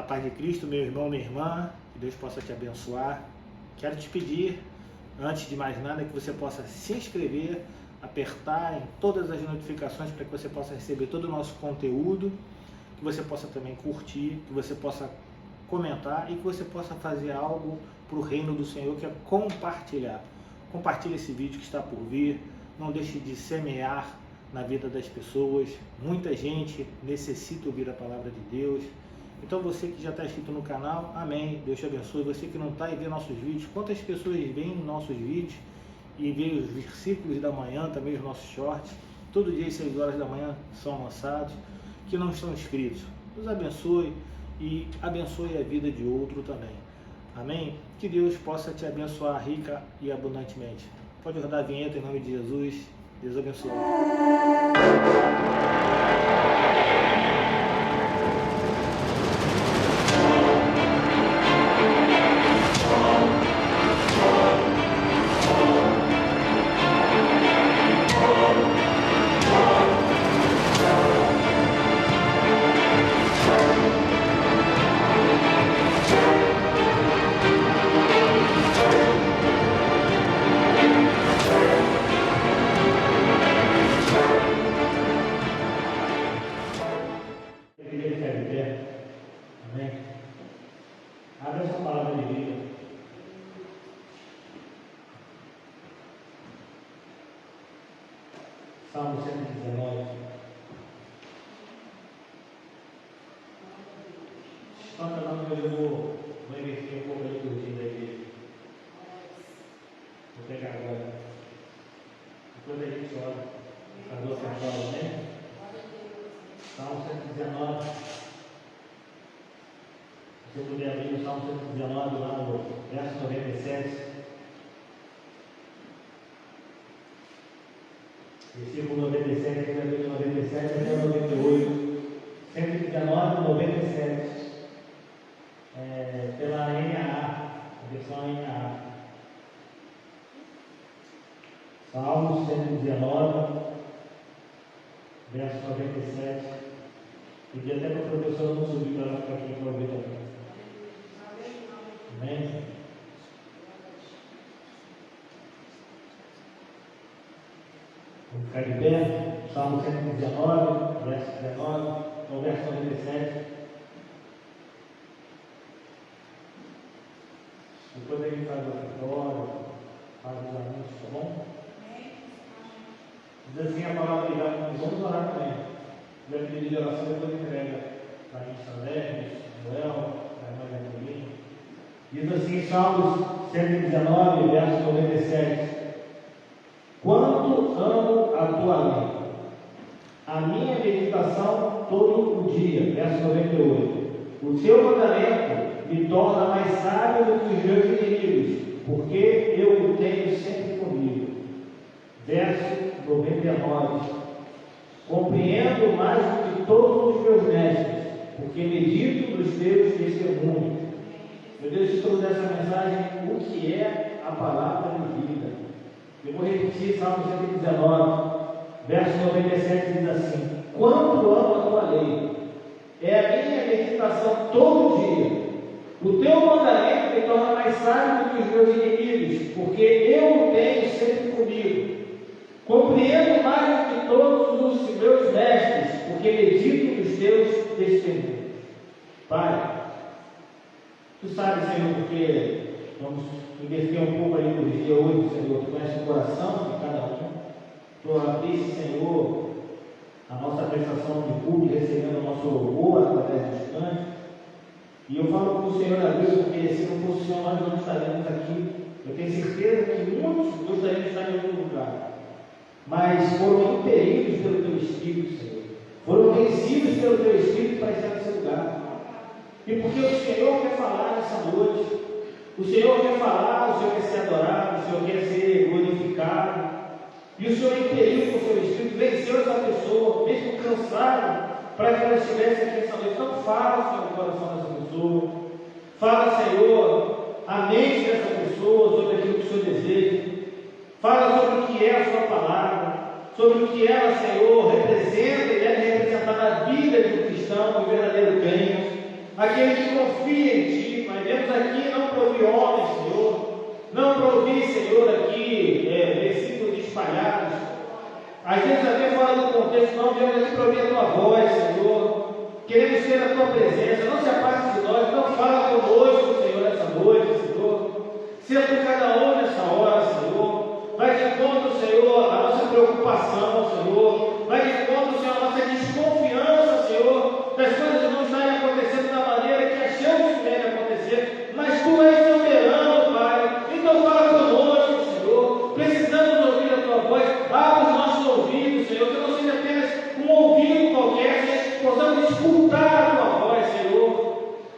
A paz de Cristo, meu irmão, minha irmã, que Deus possa te abençoar. Quero te pedir, antes de mais nada, que você possa se inscrever, apertar em todas as notificações para que você possa receber todo o nosso conteúdo, que você possa também curtir, que você possa comentar e que você possa fazer algo para o reino do Senhor, que é compartilhar. Compartilhe esse vídeo que está por vir, não deixe de semear na vida das pessoas. Muita gente necessita ouvir a palavra de Deus. Então você que já está inscrito no canal, amém, Deus te abençoe. Você que não está e vê nossos vídeos, quantas pessoas veem nossos vídeos e veem os versículos da manhã, também os nossos shorts, todo dia às 6 horas da manhã são lançados, que não estão inscritos. Deus abençoe e abençoe a vida de outro também. Amém? Que Deus possa te abençoar rica e abundantemente. Pode rodar a vinheta em nome de Jesus. Deus abençoe. Abra essa palavra de vida. Salmo 119. Só para não eu vou inverter um pouco a liturgia da igreja. Vou pegar agora. Depois a gente ora. Casou central, né? Salmo 119. Se eu puder abrir o Salmo 119, lá no verso 97. Versículo 97, aqui na Bíblia 97 até 98. 119, 97. Pela NAA, a versão NAA. Salmo 119, verso 97. Pedi até para a professora não subir para ela ficar aqui para ouvir também. Amém? Vamos ficar de pé. Salmo 119, verso 19, ao verso 97. Depois a gente faz a vitória, faz os anúncios, tá bom? Diz assim a palavra de Deus. Vamos orar também. Já pedi de oração, depois entrega para a gente também, Noel, para a irmã Jacqueline. Diz assim, Salmos 119, verso 97. Quanto amo a tua lei, a minha meditação todo o dia, verso 98. O teu mandamento me torna mais sábio do que os meus inimigos, porque eu o tenho sempre comigo. Verso 99. Compreendo mais do que todos os meus mestres, porque medito nos teus testemunhos. Meu Deus, se trouxe essa mensagem, o que é a palavra de vida? Eu vou repetir Salmo 119, verso 97, diz assim: quanto amo a tua lei, é a minha meditação todo dia. O teu mandamento me torna mais sábio do que os meus inimigos, porque eu o tenho sempre comigo. Compreendo mais do que todos os meus mestres, porque medito nos teus testemunhos. Pai, tu sabes, Senhor, porque vamos inverter um pouco a liturgia hoje, Senhor. Tu conhece o coração de cada um. Tu abriste, Senhor, a nossa prestação de culto, recebendo o nosso louvor através dos cantos. E eu falo com o Senhor da Deus, porque se não fosse o Senhor, nós não estaremos aqui. Eu tenho certeza que muitos gostariam de estar em outro lugar, mas foram impelidos pelo teu Espírito, Senhor. Foram vencidos pelo teu Espírito para estar nesse lugar. E porque o Senhor quer falar nessa noite, o Senhor quer falar, o Senhor quer ser adorado, o Senhor quer ser glorificado. E o Senhor impeliu com o seu Espírito, venceu essa pessoa, mesmo cansado, para que ela estivesse aqui nessa noite. Então fala, Senhor, no coração dessa pessoa. Fala, Senhor, a mente dessa pessoa, sobre aquilo que o Senhor deseja. Fala sobre o que é a sua palavra, sobre o que ela, Senhor, representa e deve representar na vida de um cristão, um verdadeiro crente. aquele que confia em Ti, Pai. Viemos aqui não para ouvir homens, Senhor, não para ouvir, Senhor, aqui versículos espalhados, às vezes até fora do contexto, não, viemos aqui para ouvir a Tua voz, Senhor, queremos ter a Tua presença, não se afaste de nós, não fala conosco, Senhor, nessa noite, Senhor, seja por cada um nessa hora, Senhor, vai de encontro, Senhor, a nossa preocupação, Senhor, vai de encontro, Senhor, a nossa desconfiança, Senhor, das coisas não estarem acontecendo da maneira que achamos que devem acontecer, mas Tu és soberano, Pai, então fala conosco, Senhor, precisamos ouvir a Tua voz, abre os nossos ouvidos, Senhor, que não seja apenas um ouvido qualquer, que possamos escutar a Tua voz, Senhor,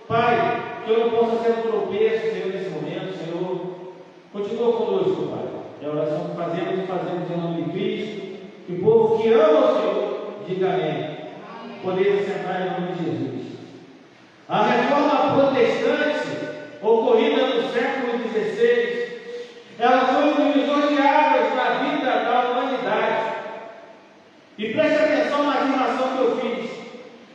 Pai, que eu não possa ser um tropeço, Senhor, nesse momento, Senhor, continua conosco, Pai, é a oração que fazemos em nome de Cristo, que o povo que ama o Senhor, diga amém. Podemos sentar em nome de Jesus. A reforma protestante, ocorrida no século XVI, ela foi um divisor de águas na vida da humanidade. E preste atenção na afirmação que eu fiz.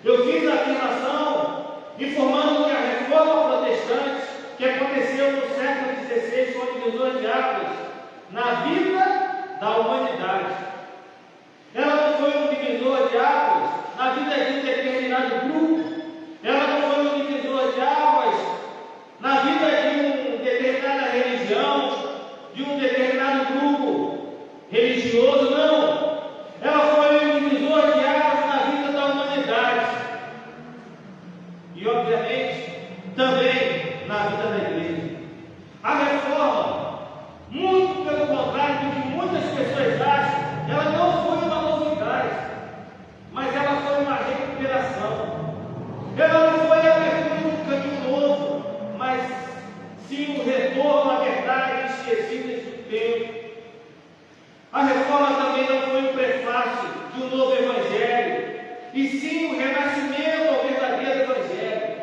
Eu fiz a afirmação informando que a reforma protestante, que aconteceu no século XVI, foi um divisor de águas na vida da humanidade. Ela não foi um divisor de águas na vida de um determinado grupo. Ela não foi um divisor de águas na vida de uma determinada religião, de um determinado grupo religioso, não. Ela foi um divisor de águas na vida da humanidade. E, obviamente, também na vida da igreja. A reforma, muito pelo contrário do que muitas pessoas acham, ela não foi uma novidade, mas ela foi uma recuperação. Ela não foi a abertura de um caminho novo, mas sim o retorno à verdade esquecida do tempo. A reforma também não foi um prefácio de um novo evangelho, e sim o renascimento ao verdadeiro evangelho.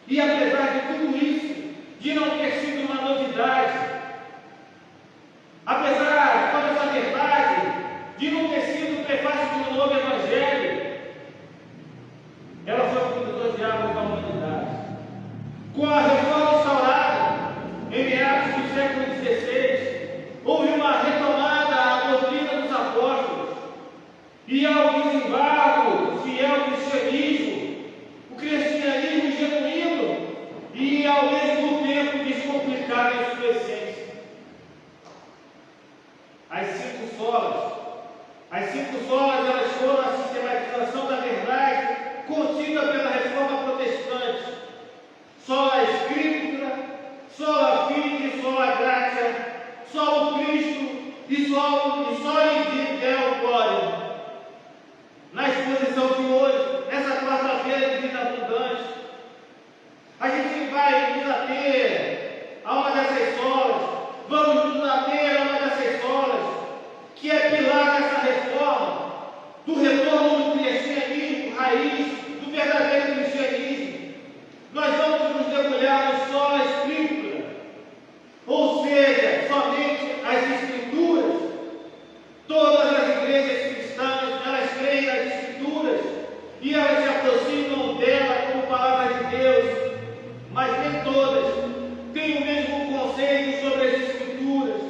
E apesar de tudo isso, de não ter sido uma novidade, apesar de toda essa verdade, de não ter sido o prefácio de um novo evangelho, ela foi um divisor de águas da humanidade. Com a reforma instaurada em meados do século XVI, houve uma retomada à doutrina dos apóstolos e ao desembargo fiel cristianismo, o cristianismo genuíno e ao mesmo tempo descomplicado em sua essência. As cinco solas, elas foram a sistematização da verdade contida pela reforma protestante: sola scriptura, sola fide, sola gratia, solo Cristo e soli Deo glória. Na exposição de hoje, nessa quarta-feira de vida abundante, a gente vai nos ater a uma dessas solas, vamos nos ater a uma dessas solas, que é pilar dessa reforma, do retorno do cristianismo raiz, do verdadeiro cristianismo. Nós vamos nos debulhar no sola escritura, ou seja, somente as escrituras. Todas as igrejas cristãs, elas creem nas escrituras e elas se aproximam dela como palavra de Deus, mas nem todas têm o mesmo conceito sobre as escrituras.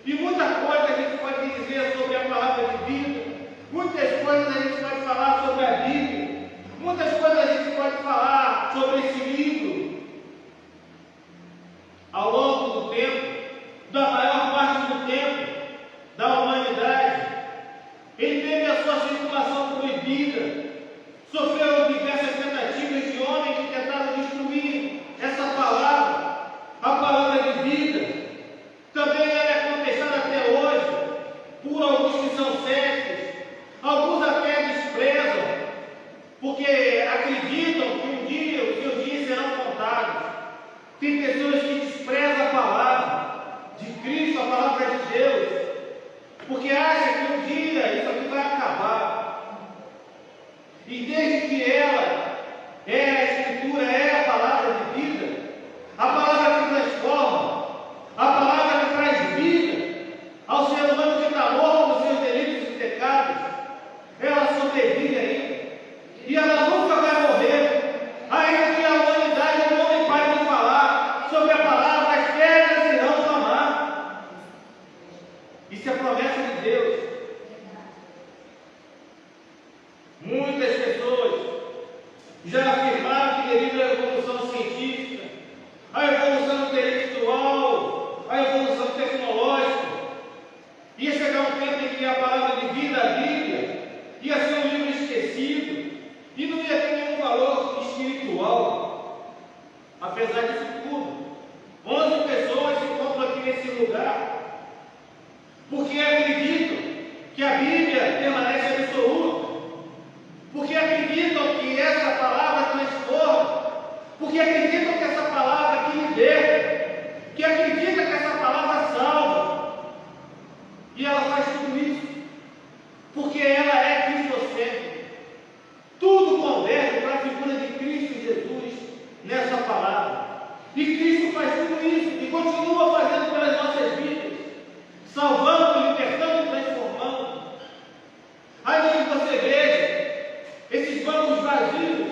E muita coisa a gente pode dizer sobre a palavra de vida, muitas coisas a gente pode falar sobre a Bíblia, muitas coisas a gente pode falar sobre esse livro. Ao longo do tempo, da maior parte do tempo da humanidade, ele teve a sua circulação proibida, sofreu diversas tentativas de homens que tentaram destruir essa palavra, a palavra de vida. Também ela é contestada até hoje por alguns que são céticos, alguns até desprezam, porque acreditam que um dia os seus dias serão contados. Tem pessoas que desprezam a palavra de Cristo, a palavra de Deus, porque acham que um dia isso aqui vai acabar. E desde que ela é a Escritura, é a palavra de vida, a palavra que transforma, a palavra que traz vida ao ser humano que está morto nos seus delitos e pecados, ela sobrevive ainda. E ela nunca vai morrer. A a evolução intelectual, a evolução tecnológica. Ia chegar um tempo em que a palavra de vida, a Bíblia, ia ser um livro esquecido e não ia ter nenhum valor espiritual. Apesar disso tudo, 11 pessoas se encontram aqui nesse lugar porque acreditam que a Bíblia permanece absoluta, porque acreditam que essa palavra transforma, porque acreditam que essa palavra que liberta, que acreditam que essa palavra salva. E ela faz tudo isso porque ela é cristocêntrica. Tudo converge para a figura de Cristo Jesus nessa palavra. E Cristo faz tudo isso e continua fazendo pelas nossas vidas, salvando, libertando e transformando. Ainda que você veja esses bancos vazios,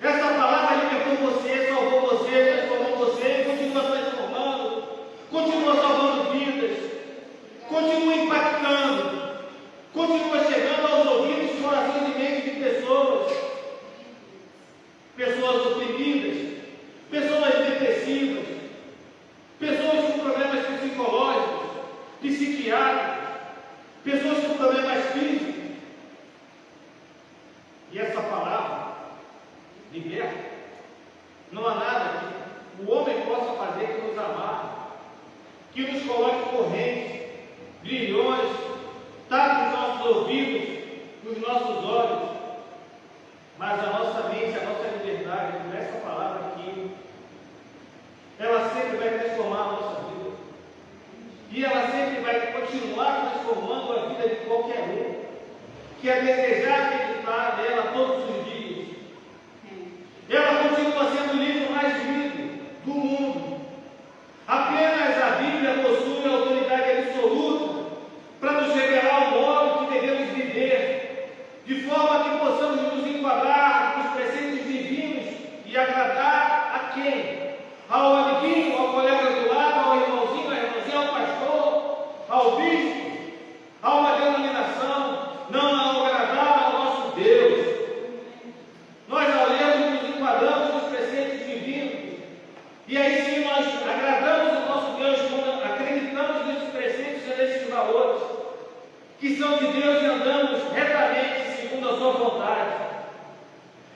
essa palavra libertou você, salvou você, transformou você, e continua transformando, continua salvando vidas, continua impactando, continua chegando aos ouvidos, corações e mentes de pessoas oprimidas, pessoas depressivas, pessoas com problemas psicológicos, psiquiátricos, pessoas com problemas físicos. E essa palavra liberta. Não há nada que o homem possa fazer que nos amarre, que nos coloque correntes, grilhões, tape os nossos ouvidos, os nossos olhos. Mas a nossa mente, a nossa liberdade, com essa palavra aqui, ela sempre vai transformar a nossa vida. E ela sempre vai continuar transformando a vida de qualquer um que é desejar acreditar nela todos os dias. Ela continua sendo o livro mais lido do mundo. Apenas a Bíblia possui a autoridade absoluta para nos revelar o modo que devemos viver, de forma que possamos nos enquadrar nos preceitos divinos e agradar a quem? Ao amiguinho, ao colega do lado, ao irmãozinho, à irmãzinha, ao pastor, ao bispo, a uma denominação, não ao agradar ao nosso Deus. Nós, ao lermos, nos enquadramos nos preceitos divinos, e aí sim nós agradamos o nosso Deus quando acreditamos nesses preceitos e nesses valores que são de Deus e andamos retamente segundo a sua vontade.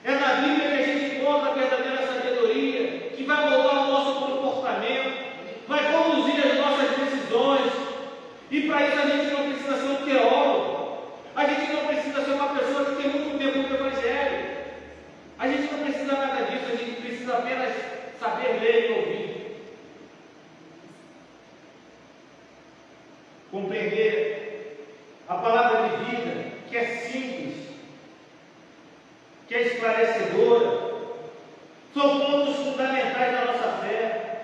É na Bíblia que a gente encontra a verdadeira sabedoria, que vai moldar o nosso comportamento, vai conduzir as nossas decisões. E para isso a gente não precisa ser um teólogo, a gente não precisa ser uma pessoa que tem muito tempo no Evangelho, a gente não precisa nada disso, a gente precisa apenas saber ler e ouvir, compreender a palavra de vida, que é simples, que é esclarecedora. São pontos fundamentais da nossa fé.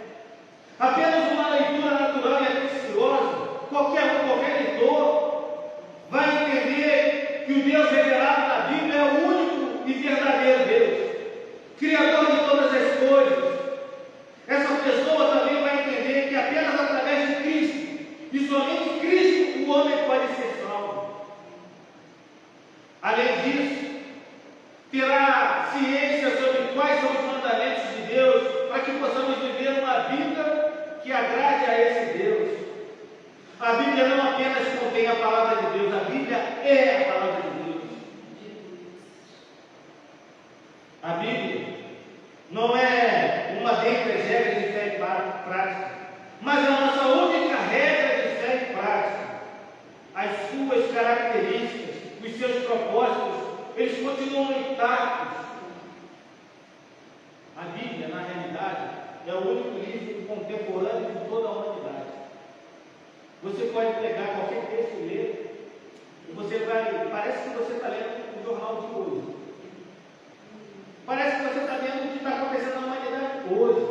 Apenas uma leitura natural e atenciosa, qualquer leitor vai entender que o Deus revelado na Bíblia é o único e verdadeiro Deus, Criador de todas as coisas. Essa pessoa também vai entender que apenas através de Cristo, e somente Cristo, o homem pode ser salvo. Além disso, terá ciência sobre quais são os mandamentos de Deus, para que possamos viver uma vida que agrade a esse Deus. A Bíblia não apenas contém a palavra de Deus, a Bíblia é a palavra de Deus. A Bíblia não é uma dentre as regras de fé e prática, mas a nossa única regra de fé e prática. As suas características, os seus propósitos, eles continuam intactos. A Bíblia, na realidade, é o único livro contemporâneo de toda a humanidade. Você pode pegar qualquer texto e ler, e você vai, parece que você está lendo o jornal de hoje. Parece que você está vendo o que está acontecendo na humanidade hoje.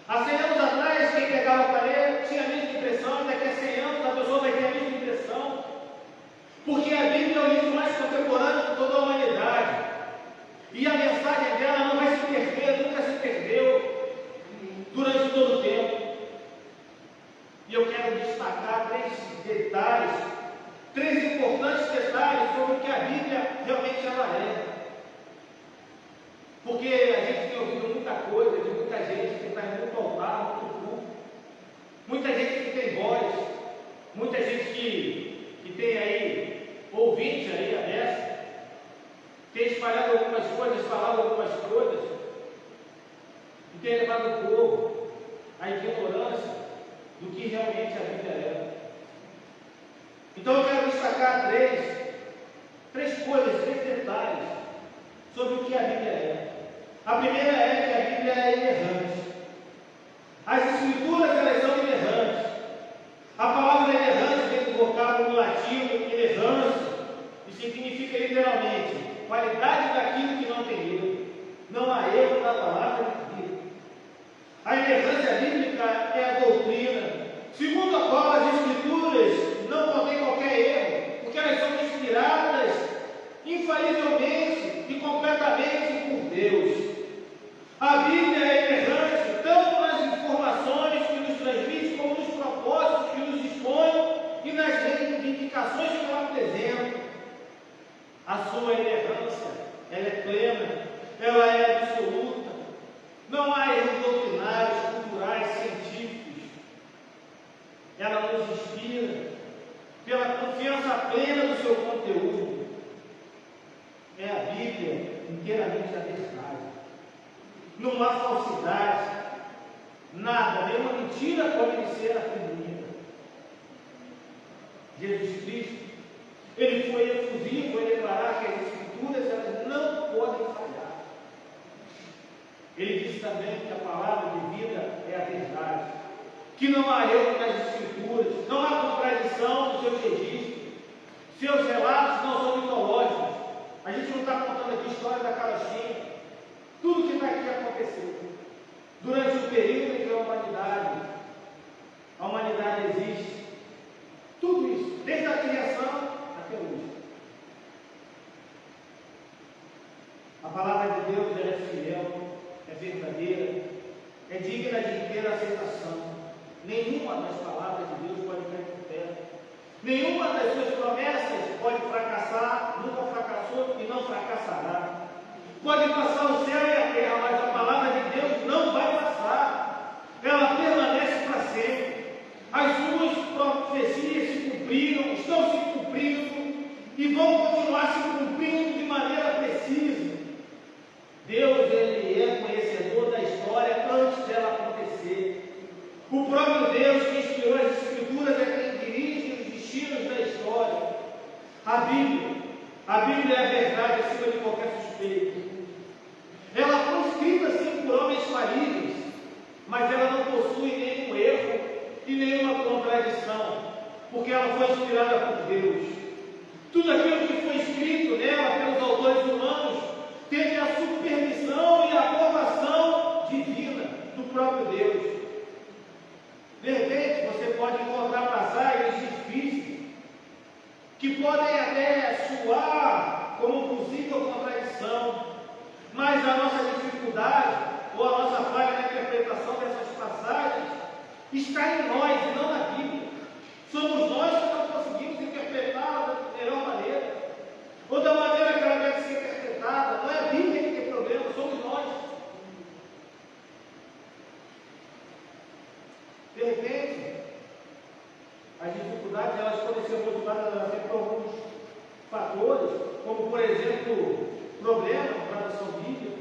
Há 100 anos atrás, quem pegava para ler tinha a mesma impressão, e daqui a 100 anos a pessoa vai ter a mesma impressão. Porque a Bíblia é o livro mais contemporâneo de toda a humanidade. E a mensagem dela não vai se perder, nunca se perdeu durante todo o tempo. E eu quero destacar 3 detalhes, 3 importantes detalhes sobre o que a Bíblia realmente ela é. Porque a gente tem tem ouvido muita coisa de muita gente que está em muito altar, muito culto, muita gente que tem voz, muita gente que tem aí ouvinte aí, a dessa, tem espalhado algumas coisas, falado algumas coisas, e tem levado o povo à ignorância do que realmente a Bíblia é. Então eu quero destacar três coisas, três detalhes sobre o que a Bíblia é. A primeira é que a Bíblia é inerrante. As Escrituras, elas são inerrantes. A palavra inerrante vem do vocábulo latino inerrância, e significa literalmente qualidade daquilo que não tem erro. Não há erro na palavra de Deus. A inerrância bíblica é a doutrina, segundo a qual as Escrituras não contêm qualquer erro, porque elas são inspiradas infalivelmente e completamente por Deus. A Bíblia é inerrante tanto nas informações que nos transmite, como nos propósitos que nos expõe e nas reivindicações que ela apresenta. A sua inerrância, ela é plena, ela é absoluta. Não há erros doutrinários, culturais, científicos. Ela nos inspira pela confiança plena do seu conteúdo. É a Bíblia inteiramente a verdade. Não há falsidade, nada, nenhuma mentira pode ser atribuída. Jesus Cristo, ele foi efusivo em declarar que as Escrituras elas não podem falhar. Ele disse também que a palavra de vida é a verdade, que não há erro nas Escrituras, não há contradição nos seus registros, seus relatos não são mitológicos. A gente não está contando aqui a história da carochinha. Tudo que está aqui aconteceu durante o período em que a humanidade existe. Tudo isso, desde a criação até hoje. A palavra de Deus ela é fiel, é verdadeira, é digna de inteira aceitação. Nenhuma das palavras de Deus pode cair por terra. Nenhuma das suas promessas pode fracassar, nunca fracassou e não fracassará. Pode passar o céu e a terra, mas a palavra de Deus não vai passar. Ela permanece para sempre. As suas profecias se cumpriram, estão se cumprindo e vão continuar se cumprindo de maneira precisa. Deus, ele é conhecedor da história antes dela acontecer. O próprio Deus que inspirou as Escrituras é quem dirige os destinos da história. A Bíblia é a verdade acima de qualquer suspeito. Ela foi escrita sim por homens falíveis, mas ela não possui nenhum erro e nenhuma contradição, porque ela foi inspirada por Deus. Tudo aquilo que foi escrito nela pelos autores humanos teve a supervisão e a aprovação divina do próprio Deus. De repente, você pode encontrar passagens difíceis, que podem até soar como possível contradição, mas a nossa dificuldade ou a nossa falha na interpretação dessas passagens está em nós e não na Bíblia. Somos nós que não conseguimos interpretá-la da melhor maneira, ou da maneira que ela deve ser interpretada. Não é a Bíblia que tem problema, somos nós. De repente, as dificuldades elas podem ser motivadas por alguns fatores, como por exemplo, problema na tradução bíblica,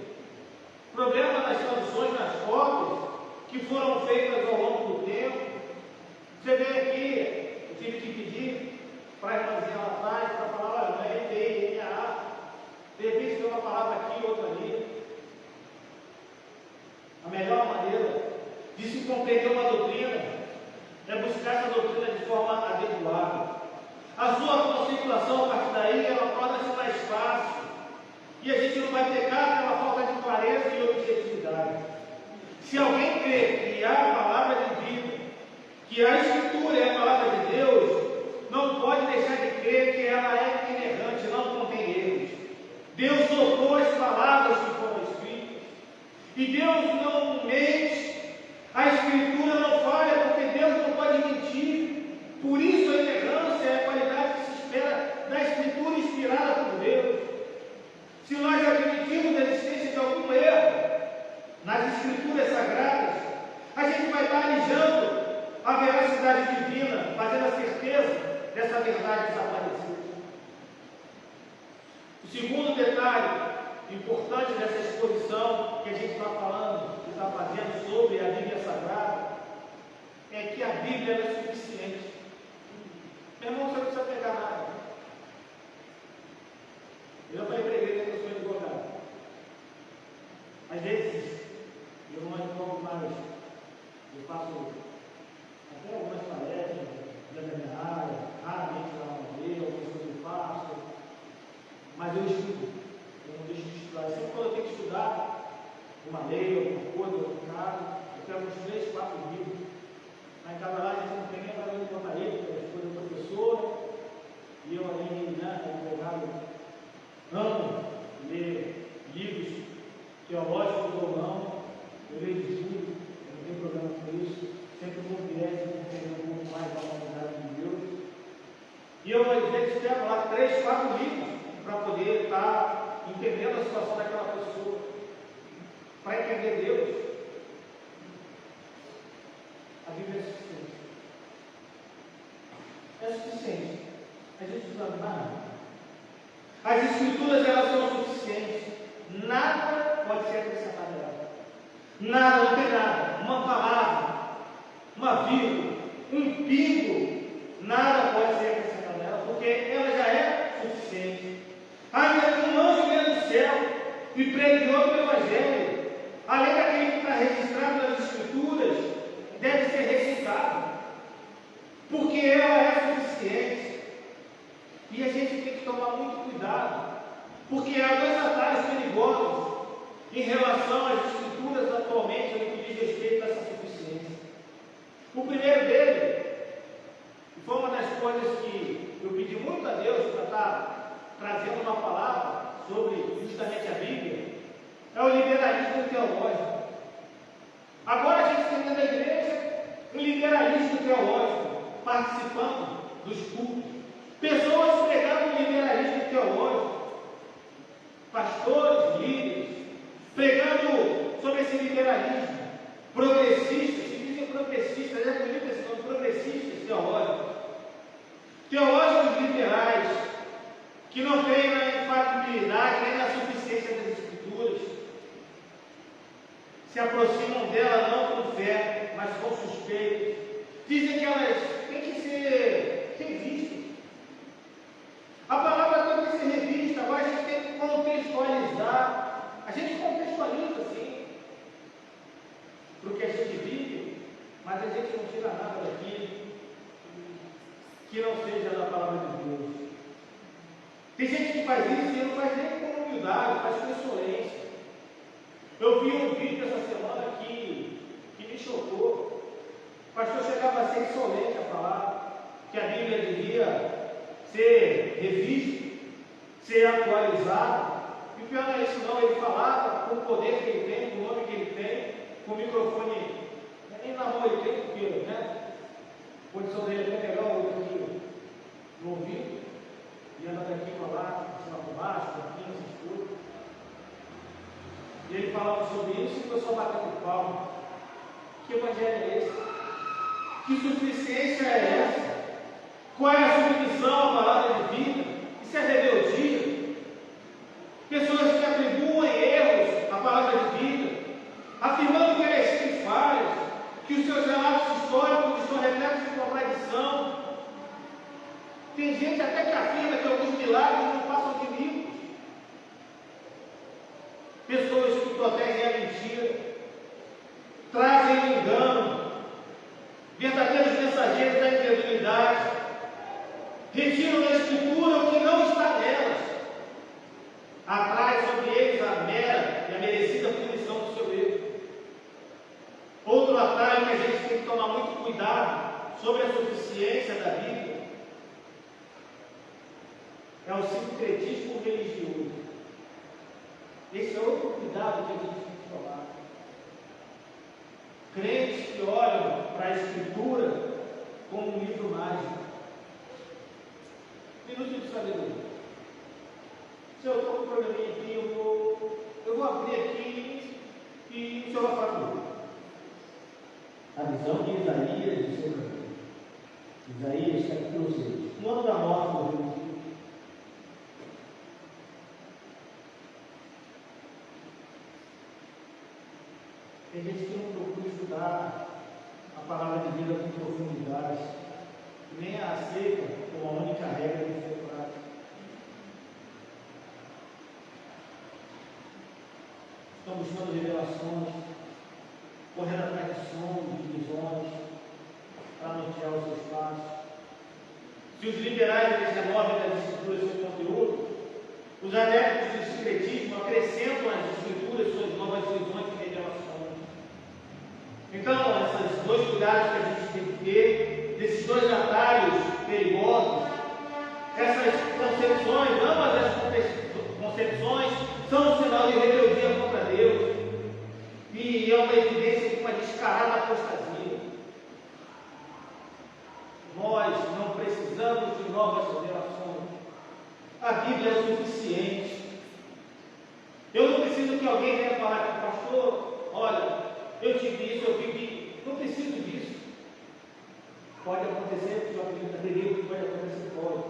problema nas traduções nas cópias que foram feitas ao longo do tempo. Você vê aqui, eu tive que pedir para a irmãzinha lá atrás para falar, olha, não é NTI, NAA. De repente tem uma palavra aqui, outra ali. A melhor maneira de se compreender uma doutrina é buscar essa doutrina de forma adequada. A sua conceituação, a partir daí, ela torna-se mais fácil. E a gente não vai pecar pela falta de clareza e objetividade. Se alguém crê que há a palavra de vida, que a Escritura é a palavra de Deus, não pode deixar de crer que ela é inerrante, não contém erros. Deus soltou as palavras que foram escritas. E Deus não mente. A Escritura não falha, porque Deus não pode mentir. Por isso a inerrância é a qualidade que se espera da Escritura inspirada por Deus. Se nós admitirmos a existência de algum erro, estar desaparecido. O segundo detalhe importante dessa exposição que a gente está falando, que está fazendo sobre a Bíblia Sagrada, é que a Bíblia é suficiente. Meu irmão, você não precisa pegar nada. Eu já falei para a igreja que eu sou advogado. Às vezes, eu não advogo mais. Eu faço até algumas palestras dentro da minha área, raramente lá uma vez, algumas coisas eu faço. Mas eu estudo. Eu não deixo de estudar. Sempre quando eu tenho que estudar uma lei, alguma coisa, algum caso, eu pego uns 3, 4 livros. Lá em casa lá, a gente não tem nem para botar ele, porque a esposa é professora, e eu ali, advogado, amo ler livros teológicos ou não, eu leio de tudo, eu não tenho problema com isso, sempre vou viés de entender um pouco mais da humanidade de Deus. E eu, às vezes, pego lá 3, 4 livros para poder estar entendendo a situação daquela pessoa, para entender Deus. A Bíblia é suficiente. É suficiente. A gente não precisa de nada. As Escrituras, elas são suficientes. Nada pode ser acrescentado a ela. Nada, não tem nada. Uma palavra, uma vírgula, um pingo, nada pode ser acrescentado a ela, porque ela já é suficiente. Ainda que um anjo venha do céu e pregue outro evangelho, além daquele que está registrado nas Escrituras, deve ser recitado, porque ela é suficiente. E a gente tem que tomar muito cuidado, porque há 2 atalhos perigosos em relação às Escrituras atualmente, no que diz respeito a essa suficiência. O primeiro dele, e foi uma das coisas que eu pedi muito a Deus para estar trazendo uma palavra sobre justamente a Bíblia, é o liberalismo teológico. Agora a gente tem dentro da igreja um liberalismo teológico, participando dos cultos. Pessoas pregando o liberalismo teológico, pastores, líderes, pregando sobre esse liberalismo, progressistas, se dizem progressistas, é bonito esse nome, progressistas teológicos, teólogos liberais, que não creem na infalibilidade nem na suficiência das Escrituras, se aproximam dela não com fé, mas com suspeita. Dizem que elas têm que ser revistas. A palavra tem que ser revista, agora a gente tem que contextualizar. A gente contextualiza, sim, para o que a gente vive, mas a gente não tira nada daqui que não seja da palavra de Deus. Tem gente que faz isso e não faz nem com humildade, faz com insolência. Eu vi um vídeo essa semana que me chocou. O pastor chegava a ser insolente a falar que a Bíblia devia ser revista, ser atualizada. E o pior não é isso não, ele falava com o poder que ele tem, com o nome que ele tem, com o microfone, nem na mão ele tem, porque, a condição dele é até melhor, o outro aqui no ouvido, e anda daqui para lá, cima para baixo, daqui, essas coisas. E ele falava sobre isso e o pessoal batendo palma. Que evangelho é esse? Que suficiência é essa? Qual é a submissão à palavra de vida? Isso é rebeldia. Pessoas que atribuem erros à palavra de vida, afirmando que ela é cheia de falhas, que os seus relatos históricos estão repletos de contradição. Tem gente até que afirma que alguns milagres não passam de mitos. Pessoas que protegem a mentira, trazem o engano, verdadeiros mensageiros da incredulidade, retiram da Escritura o que não está nelas, atrai sobre eles a mera e a merecida punição do seu erro. Outro atalho que a gente tem que tomar muito cuidado sobre a suficiência da Bíblia é o sincretismo religioso. Esse é outro cuidado que a gente tem que tomar. Crentes que olham para a Escritura como um livro mágico. Minuto de sabedoria. Se eu estou com um probleminha aqui, eu vou abrir aqui e o senhor vai falar comigo. A visão de Isaías de sobre Isaías capítulo 6. No ano da morte do rei Uzias, tem gente que não procura estudar a palavra de Deus com profundidade, nem a aceita como a única regra de ser prática. Estão buscando revelações, correndo atrás de sonhos, de visões, para nortear os seus passos. Se os liberais eles removem das escrituras seu conteúdo, os adeptos do sincretismo acrescentam às escrituras suas novas visões e revelações. Então, esses dois cuidados que a gente tem que ter, desses dois atalhos perigosos, essas concepções, ambas as concepções, são um sinal de rebeldia contra Deus e é uma evidência de uma descarada apostasia. Nós não precisamos de novas revelações. A Bíblia é o suficiente. Eu não preciso que alguém venha falar aqui, pastor, olha, eu tive isso, eu vivi. Não preciso disso. Pode acontecer, que eu acredito que pode acontecer, pode.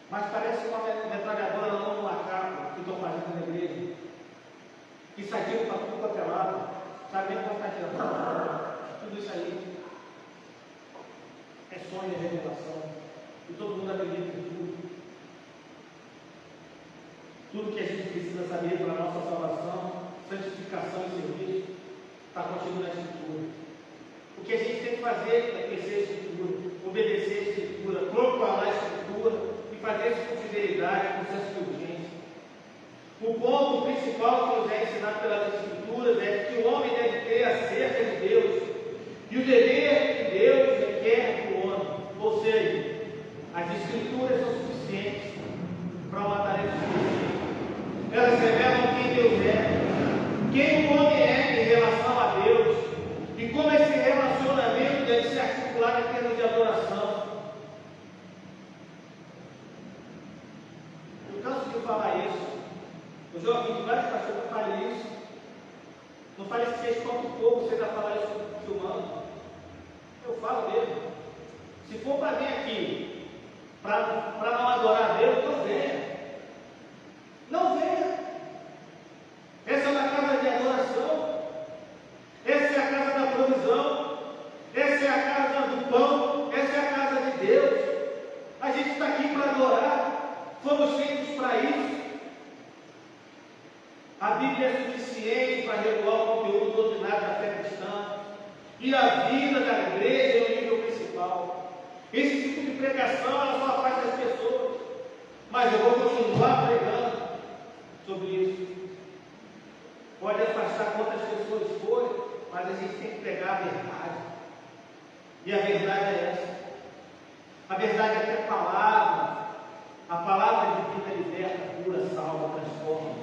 Mas parece uma metralhadora na mão de uma capa que estão fazendo na igreja. Que sadia para tudo quanto é lado. Sabe nem quanto está tirando. Tudo isso aí é sonho e revelação. E todo mundo acredita em tudo. Tudo que a gente precisa saber para a nossa salvação, santificação e serviço, está contido na Escritura. O que a gente tem que fazer é conhecer a Escritura, obedecer a Escritura, procurar a Escritura e fazer isso com fidelidade, com senso de urgência. O ponto principal que nos é ensinado pelas Escrituras é que o homem deve ter acerca de Deus e o dever que Deus requer do homem. Ou seja, as Escrituras são suficientes para uma tarefa específica. Elas revelam quem Deus é, quem o homem é em relação a Deus e como esse relacionamento deve ser articulado em termos de adoração. Eu canso de falar isso. Eu já ouvi de vários pastores que falam isso. Não fale que você espanta o povo, você vai falar isso filmando. Eu falo mesmo. Se for para vir aqui para não adorar a Deus, não venha. Não venha. Essa é uma casa de adoração. Essa é a casa da provisão. Essa é a casa do pão. Essa é a casa de Deus. A gente está aqui para adorar. Fomos feitos para isso. A Bíblia é suficiente para regular o conteúdo doutrinário da fé cristã. E a vida da igreja é o nível principal. Esse tipo de pregação ela só afasta as pessoas. Mas eu vou continuar pregando sobre isso. Pode afastar quantas pessoas forem, mas a gente tem que pegar a verdade. E a verdade é essa. A verdade é que a palavra divina liberta, cura, salva, transforma.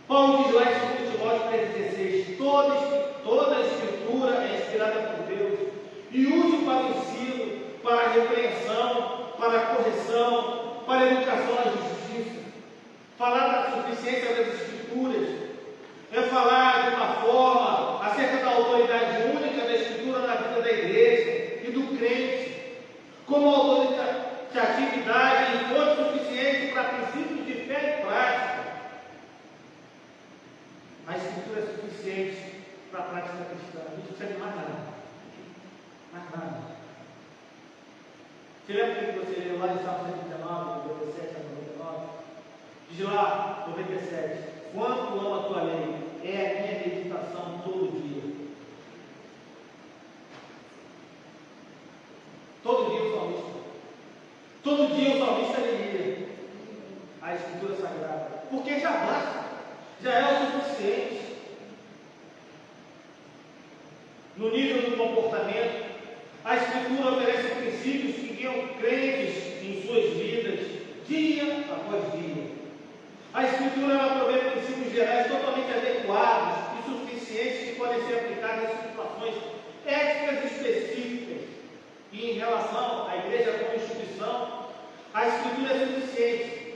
Paulo diz lá em 2 Timóteo 3,16: toda a Escritura é inspirada por Deus e útil para o ensino, para a repreensão, para a correção, para a educação na justiça. Falar da suficiência das Escrituras é falar de uma forma acerca da autoridade única da Escritura na vida da igreja e do crente, como autoridade e fonte suficiente para princípios de fé e prática. A Escritura é suficiente para a prática cristã. A gente não precisa de mais nada. Mais nada. Você lembra que você leu lá em Salmo 119, 97 a 99? Diz lá, 97: quanto amo a tua lei, é a minha meditação todo dia. Todo dia o salmista. Todo dia o salmista lia a Escritura Sagrada. Porque já basta. Já é o suficiente. No nível do comportamento, a Escritura oferece princípios que guiam crentes em suas vidas, dia após dia. A Escritura ela provê princípios gerais totalmente adequados e suficientes que podem ser aplicados em situações éticas específicas. E em relação à igreja como instituição, a Escritura é suficiente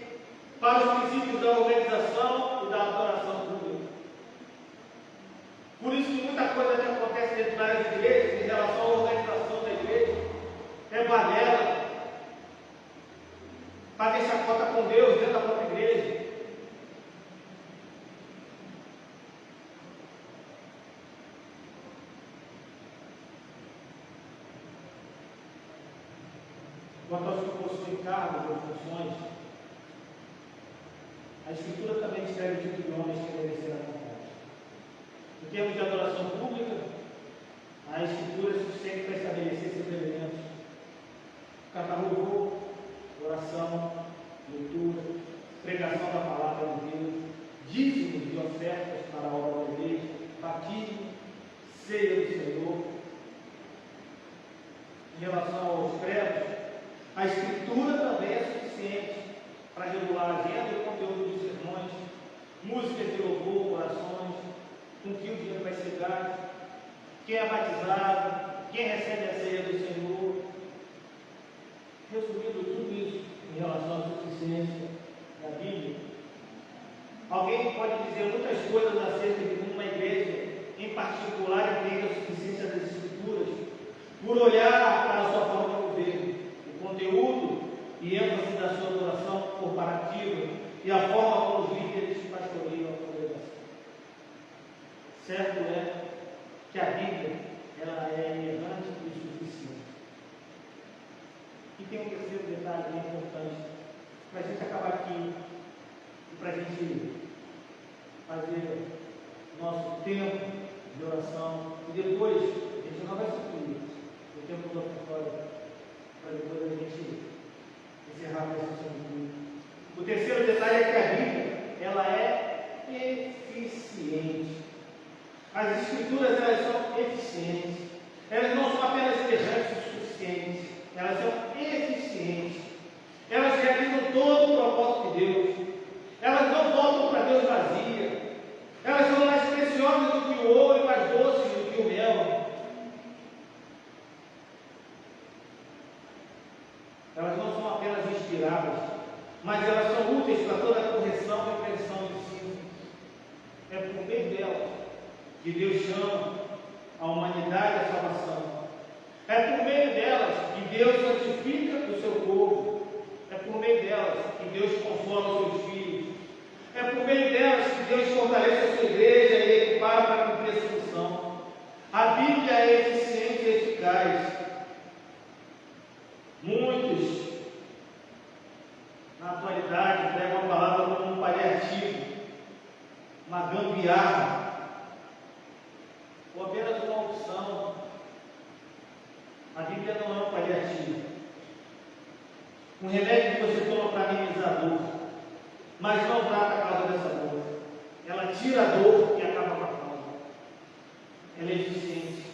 para os princípios da organização e da adoração pública. Por isso que muita coisa que acontece dentro das igrejas em relação à organização quanto aos que possuem cargos ou funções, a Escritura também descreve o tipo de homens que devem ser apontados. Em termos de adoração pública, a Escritura é suficiente para estabelecer seus elementos: cantar louvor, oração, leitura, pregação da palavra de Deus, dízimos e ofertas para a obra da igreja, batismo, ceia do Senhor. Em relação aos credos, a Escritura também é suficiente para regular a agenda e o conteúdo dos sermões, músicas de louvor, orações, com que o dinheiro vai ser gasto, quem é batizado, quem recebe a ceia do Senhor. Resumindo tudo isso em relação à suficiência da Bíblia, alguém pode dizer muitas coisas acerca de como uma igreja, em particular, entende a suficiência das Escrituras, por olhar para a sua forma de viver, o conteúdo e ênfase da sua adoração corporativa e a forma como os líderes pastoreiam a congregação. Certo é que a Bíblia ela é inerrante e suficiente. E tem um terceiro detalhe bem importante, para a gente acabar aqui e para a gente fazer nosso tempo de oração, e depois a gente não vai suprir o tempo do ofertório, para depois a gente encerrar a sessão de culto. O terceiro detalhe é que a Bíblia ela é eficiente. As Escrituras elas são eficientes, elas não são apenas inerrantes e suficientes, elas são eficientes, elas realizam todo o propósito de Deus, elas não voltam para Deus vazias, elas são mais preciosas do que o ouro e mais doces do que o mel. Elas não são apenas inspiradas, mas elas são úteis para toda a correção e prevenção do ensino. É por meio delas que Deus chama a humanidade à salvação. É por meio delas que Deus santifica o seu povo. É por meio delas que Deus consola os seus filhos. É por meio delas que Deus fortalece a sua igreja e equipara para cumprir a sua missão. A Bíblia é eficiente e eficaz. Muitos, na atualidade, pregam a palavra como um paliativo, uma gambiarra, ou apenas uma opção. A Bíblia não é um paliativo, um remédio que você toma para amenizar a dor, mas não trata a causa dessa dor. Ela tira a dor e acaba com a causa. Ela é eficiente.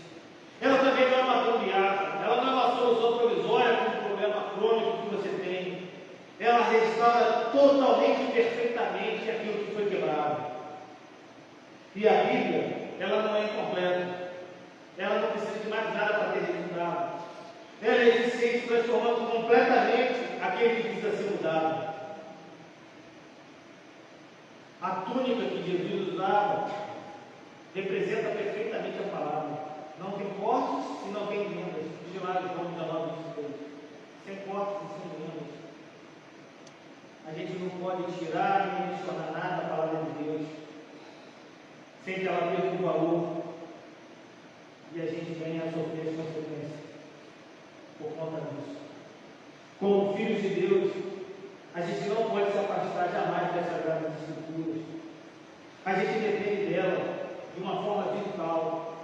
Ela também não é uma gambiarra, ela não é uma solução provisória para um problema crônico que você tem. Ela restaura totalmente e perfeitamente aquilo que foi quebrado. E a Bíblia, ela não é incompleta. Ela não precisa de mais nada para ter resultado. Ela é eficiente, transformando completamente aquele que precisa ser mudado. A túnica que Jesus usava representa perfeitamente a palavra. Não tem cortes e não tem vendas. De lá, João 19:23. Sem cortes e sem vendas. A gente não pode tirar nem adicionar nada à palavra de Deus sem que ela perca o valor e a gente venha a sofrer as consequências por conta disso. Como filhos de Deus, a gente não pode se afastar jamais das Sagradas Escrituras. A gente depende dela de uma forma vital.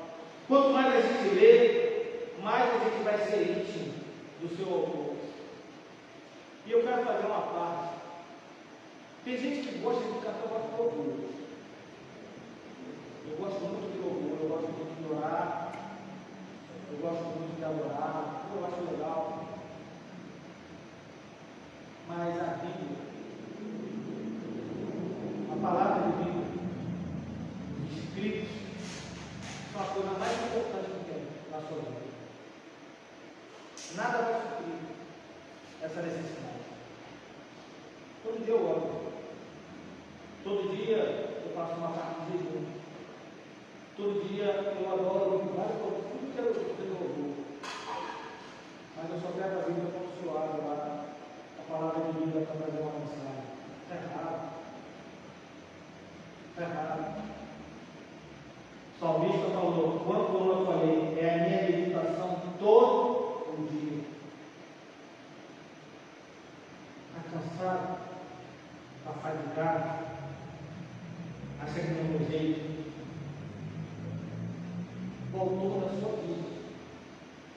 Quanto mais a gente lê, mais a gente vai ser íntimo do seu autor. E eu quero fazer uma parte. Tem gente que gosta de cantar louvor. Eu gosto muito de louvor, eu gosto muito de orar, eu gosto muito de adorar, eu acho legal. Mas a Bíblia, a palavra de Deus, os escritos, são a coisa mais importante que tem na sua vida. Nada vai suprir essa necessidade. Todo dia eu oro. Todo dia eu faço uma parte de jejum. Todo dia eu adoro várias coisas. Tudo que eu tenho louvor. Mas eu só pego a Bíblia como suave lá. A palavra de Bíblia para trazer uma mensagem. Está errado. Está errado. O salmista falou, como eu falei, é a minha meditação todo o dia. casa, acha que não tem jeito. O autor da sua vida,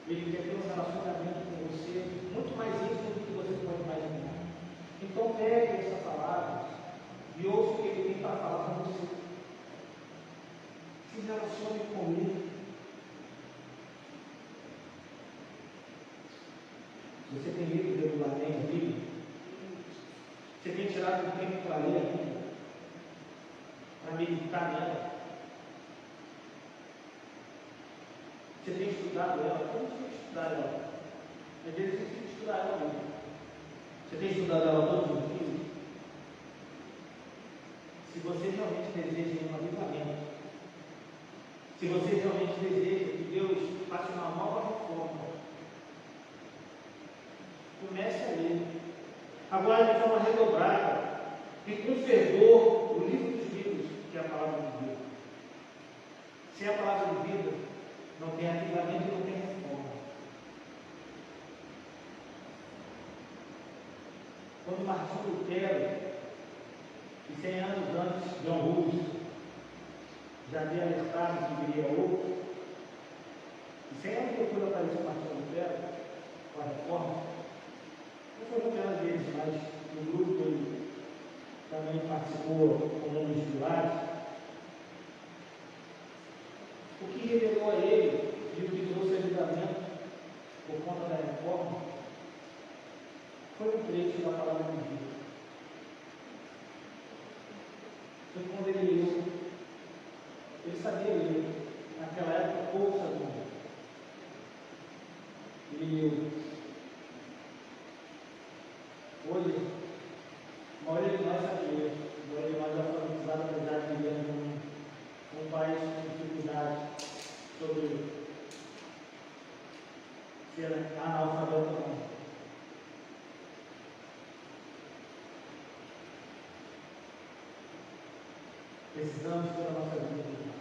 ele quer ter um relacionamento com você muito mais íntimo do que você pode imaginar. Então pegue essa palavra e ouça o que ele tem para falar para você. Se relacione com ele. Se você tem lido regularmente a Bíblia, você tem tirado um tempo para ler a Bíblia, para meditar nela. Você tem estudado ela? Como você tem que estudar ela? Às vezes você tem que estudar ela mesmo. Você tem estudado ela todos os dias? Se você realmente deseja um avivamento, se você realmente deseja que Deus faça uma nova reforma, comece a ler. Agora, de forma redobrada e com fervor, o livro dos livros, que é a palavra de Deus. Sem a palavra de vida, não tem avivamento e não tem reforma. Quando Martinho Lutero, e 100 anos antes, John Hus, já havia alertado que viria outro, e 100 anos depois apareceu Martinho Lutero, com a reforma, não foi apenas deles, mas no grupo ele também participou com um dos pilares. O que revelou a ele e o que trouxe ajudamento por conta da reforma foi um trecho da palavra de Deus. Foi quando ele leu. Ele sabia ler. Naquela época, pouco sabia. Ele leu. Hoje, a maioria de nós sabe ler. A maioria de nós já foi alfabetizado, apesar de viver num país com dificuldade sobre ser analfabeto ou não. Precisamos ter a nossa vida.